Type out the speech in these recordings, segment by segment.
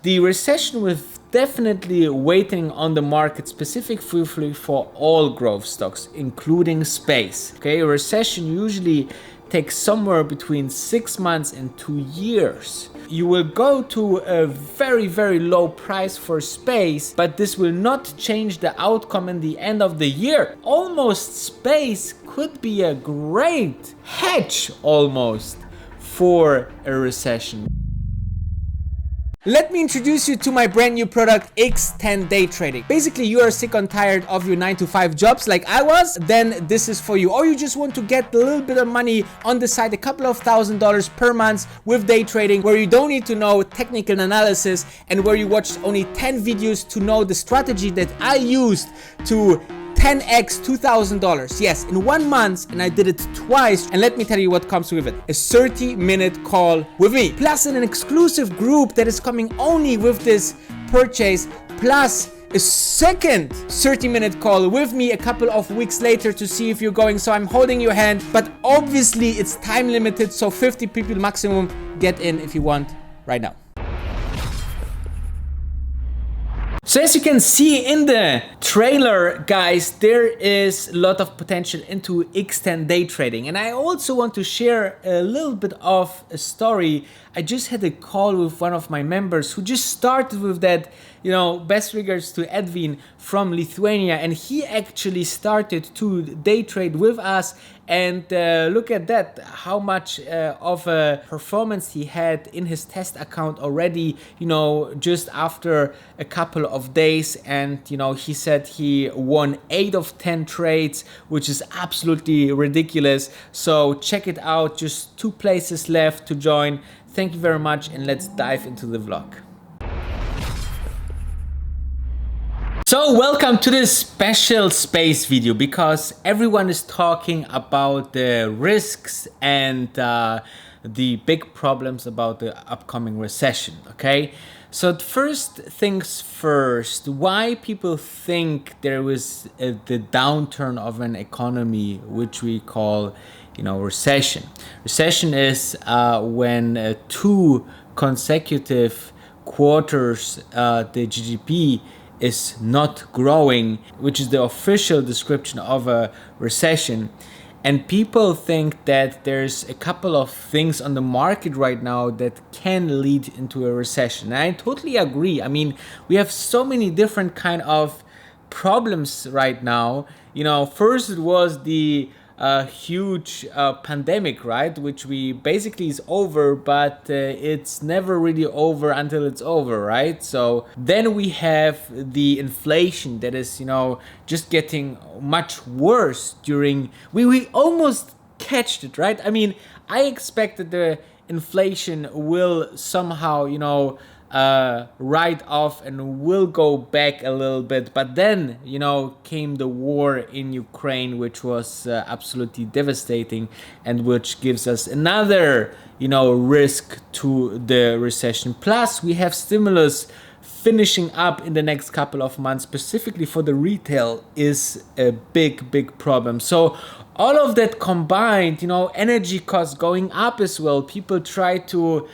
The recession was definitely waiting on the market specifically for all growth stocks, including space. Okay, a recession usually takes somewhere between 6 months and 2 years. You will go to a very low price for space, but this will not change the outcome in the end of the year. Almost space could be a great hedge almost for a recession. Let me introduce you to my brand new product, X10 Day Trading. Basically, you are sick and tired of your 9-to-5 jobs like I was, then this is for you. Or you just want to get a little bit of money on the side, a couple of $1,000s per month with day trading, where you don't need to know technical analysis and where you watch only 10 videos to know the strategy that I used to 10x $2,000. Yes, in 1 month, and I did it twice. And let me tell you what comes with it. A 30-minute call with me, plus an exclusive group that is coming only with this purchase, plus a second 30-minute call with me a couple of weeks later to see if you're going. So I'm holding your hand, but obviously it's time limited, so 50 people maximum. Get in if you want right now. So as you can see in the trailer, guys, there is a lot of potential into X10 day trading. And I also want to share a little bit of a story. I just had a call with one of my members who just started with that, best regards to Edwin from Lithuania. And he actually started to day trade with us. And look at that, how much of a performance he had in his test account already, just after a couple of days. And, he said he won 8 of 10 trades, which is absolutely ridiculous. So check it out, just 2 places left to join. Thank you very much, and let's dive into the vlog. So welcome to this special space video, because everyone is talking about the risks and the big problems about the upcoming recession, okay? So first things first, why people think there is the downturn of an economy, which we call, recession. Recession is when 2 consecutive quarters the GDP is not growing, which is the official description of a recession. And people think that there's a couple of things on the market right now that can lead into a recession. And I totally agree. I mean, we have so many different kind of problems right now. First it was the huge pandemic, right? Which we basically is over, but it's never really over until it's over, right? So then we have the inflation that is, just getting much worse during, we almost catched it, right? I mean, I expected the inflation will somehow, write off and will go back a little bit, but then came the war in Ukraine, which was absolutely devastating, and which gives us another risk to the recession. Plus we have stimulus finishing up in the next couple of months, specifically for the retail, is a big problem. So all of that combined, energy costs going up as well, people try to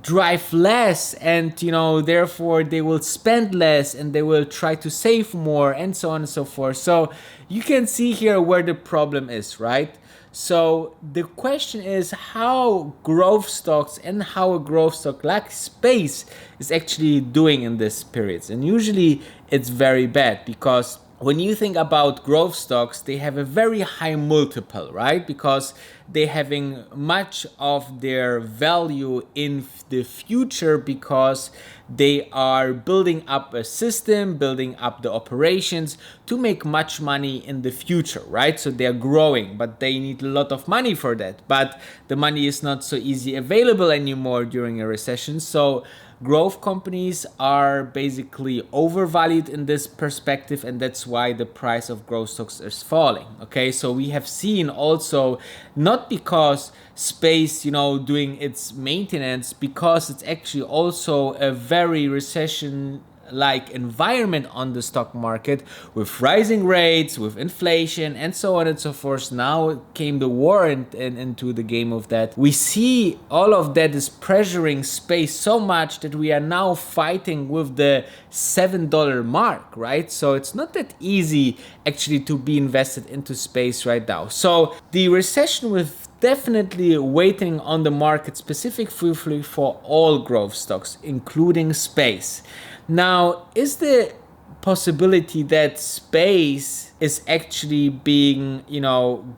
drive less, and therefore they will spend less and they will try to save more, and so on and so forth. So you can see here where the problem is, right? So the question is how growth stocks and how a growth stock like space is actually doing in this period. And usually it's very bad, because when you think about growth stocks, they have a very high multiple, right? Because they're having much of their value in the future, because they are building up a system, building up the operations to make much money in the future, right? So they're growing, but they need a lot of money for that. But the money is not so easy available anymore during a recession. So growth companies are basically overvalued in this perspective, and that's why the price of growth stocks is falling. Okay, so we have seen also, not because space, doing its maintenance, because it's actually also a very recession like environment on the stock market with rising rates, with inflation, and so on and so forth. Now came the war into the game of that. We see all of that is pressuring space so much that we are now fighting with the $7 mark, right? So it's not that easy actually to be invested into space right now. So the recession will definitely waiting on the market specifically for all growth stocks, including space. Now, is the possibility that space is actually being,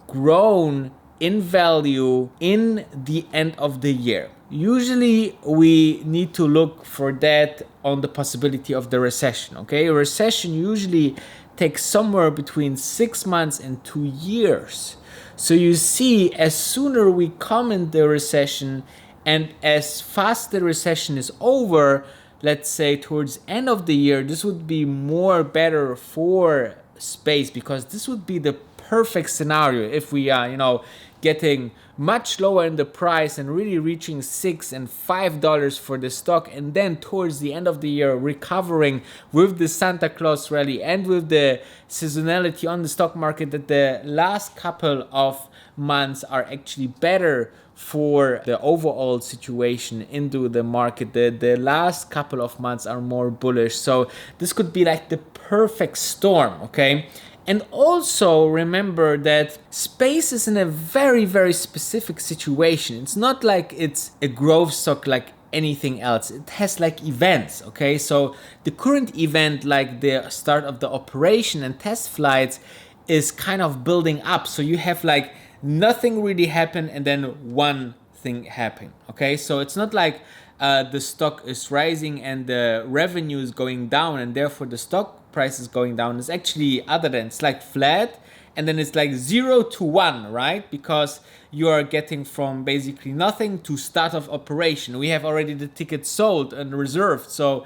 grown in value in the end of the year? Usually we need to look for that on the possibility of the recession, okay? A recession usually takes somewhere between 6 months and 2 years. So you see, as sooner we come in the recession and as fast the recession is over, let's say towards end of the year, this would be more better for space, because this would be the perfect scenario if we are, getting much lower in the price and really reaching $6 and $5 for the stock, and then towards the end of the year recovering with the Santa Claus rally and with the seasonality on the stock market, that the last couple of months are actually better for the overall situation into the market. The last couple of months are more bullish. So this could be like the perfect storm, okay? And also remember that space is in a very, very specific situation. It's not like it's a growth stock like anything else. It has like events, okay? So the current event, like the start of the operation and test flights, is kind of building up. So you have like nothing really happen and then one thing happen, okay? So it's not like the stock is rising and the revenue is going down and therefore the stock price is going down. It's actually other than, it's like flat and then it's like 0 to 1, right? Because you are getting from basically nothing to start of operation. We have already the tickets sold and reserved. So,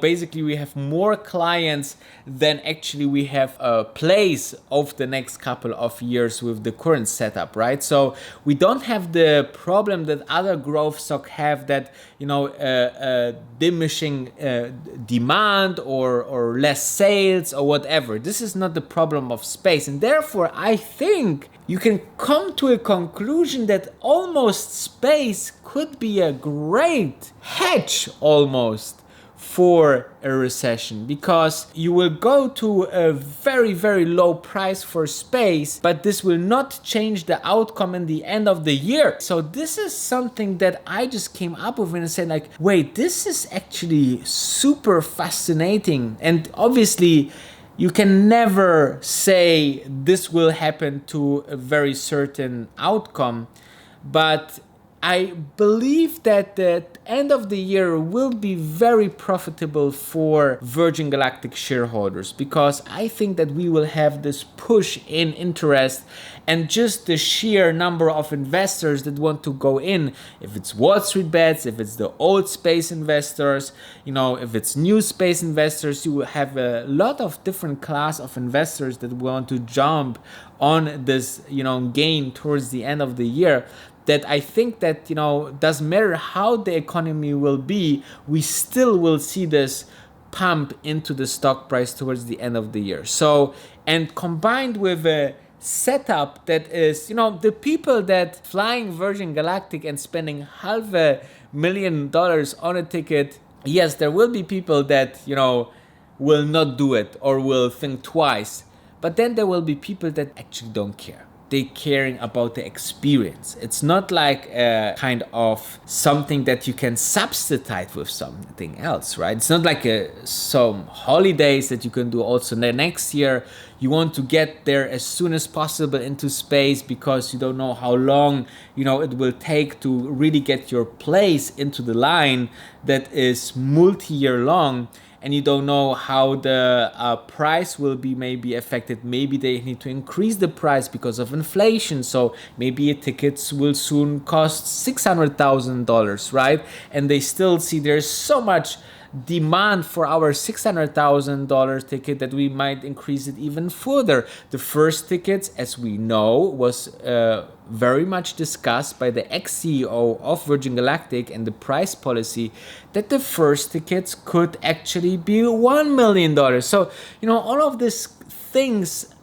basically we have more clients than actually we have a place of the next couple of years with the current setup, right? So we don't have the problem that other growth stock have, that, diminishing demand or less sales or whatever. This is not the problem of space. And therefore, I think you can come to a conclusion that almost space could be a great hedge almost for a recession, because you will go to a very, very low price for space, but this will not change the outcome in the end of the year. So this is something that I just came up with and said like, wait, this is actually super fascinating. And obviously you can never say this will happen to a very certain outcome, but I believe that the end of the year will be very profitable for Virgin Galactic shareholders, because I think that we will have this push in interest and just the sheer number of investors that want to go in. If it's Wall Street bets, if it's the old space investors, if it's new space investors, you will have a lot of different class of investors that want to jump on this, gain towards the end of the year. That I think that, doesn't matter how the economy will be, we still will see this pump into the stock price towards the end of the year. So, and combined with a setup that is, the people that flying Virgin Galactic and spending $500,000 on a ticket, yes, there will be people that, will not do it or will think twice. But then there will be people that actually don't care. They caring about the experience. It's not like a kind of something that you can substitute with something else, right? It's not like some holidays that you can do also the next year. You want to get there as soon as possible into space because you don't know how long, it will take to really get your place into the line that is multi-year long. And you don't know how the price will be maybe affected. Maybe they need to increase the price because of inflation. So maybe tickets will soon cost $600,000, right? And they still see there's so much demand for our $600,000 ticket that we might increase it even further. The first tickets, as we know, was very much discussed by the ex-CEO of Virgin Galactic and the price policy, that the first tickets could actually be $1 million. So, all of these things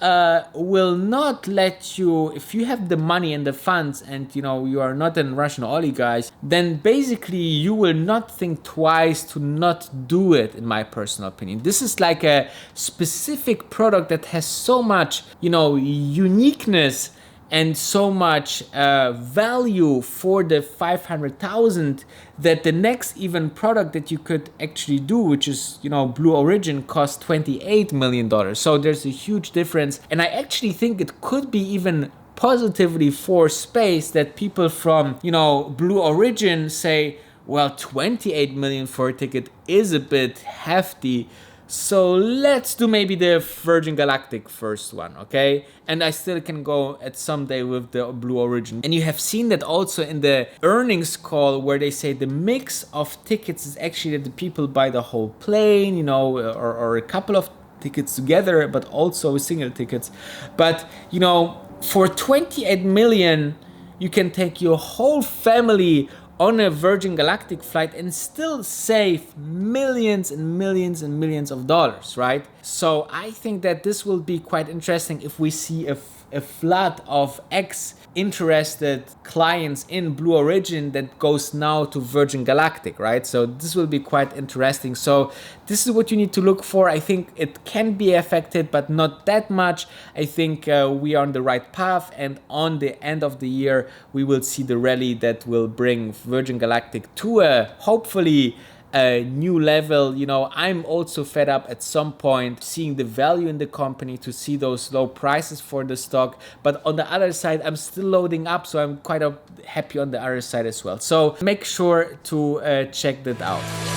will not let you, if you have the money and the funds and you are not a Russian oligarch, then basically you will not think twice to not do it, in my personal opinion. This is like a specific product that has so much uniqueness and so much value for the 500,000 that the next even product that you could actually do, which is Blue Origin, costs $28 million. So there's a huge difference, and I actually think it could be even positively for space that people from Blue Origin say, well, 28 million for a ticket is a bit hefty. So let's do maybe the Virgin Galactic first one, okay? And I still can go at some day with the Blue Origin. And you have seen that also in the earnings call, where they say the mix of tickets is actually that the people buy the whole plane, or a couple of tickets together, but also single tickets. But, for 28 million, you can take your whole family on a Virgin Galactic flight and still save millions and millions and millions of dollars, right? So I think that this will be quite interesting if we see a flood of interested clients in Blue Origin that goes now to Virgin Galactic, right? So this will be quite interesting. So this is what you need to look for. I think it can be affected, but not that much. I think we are on the right path, and on the end of the year, we will see the rally that will bring Virgin Galactic to a hopefully a new level. I'm also fed up at some point seeing the value in the company, to see those low prices for the stock. But on the other side, I'm still loading up, so I'm quite happy on the other side as well. So make sure to check that out.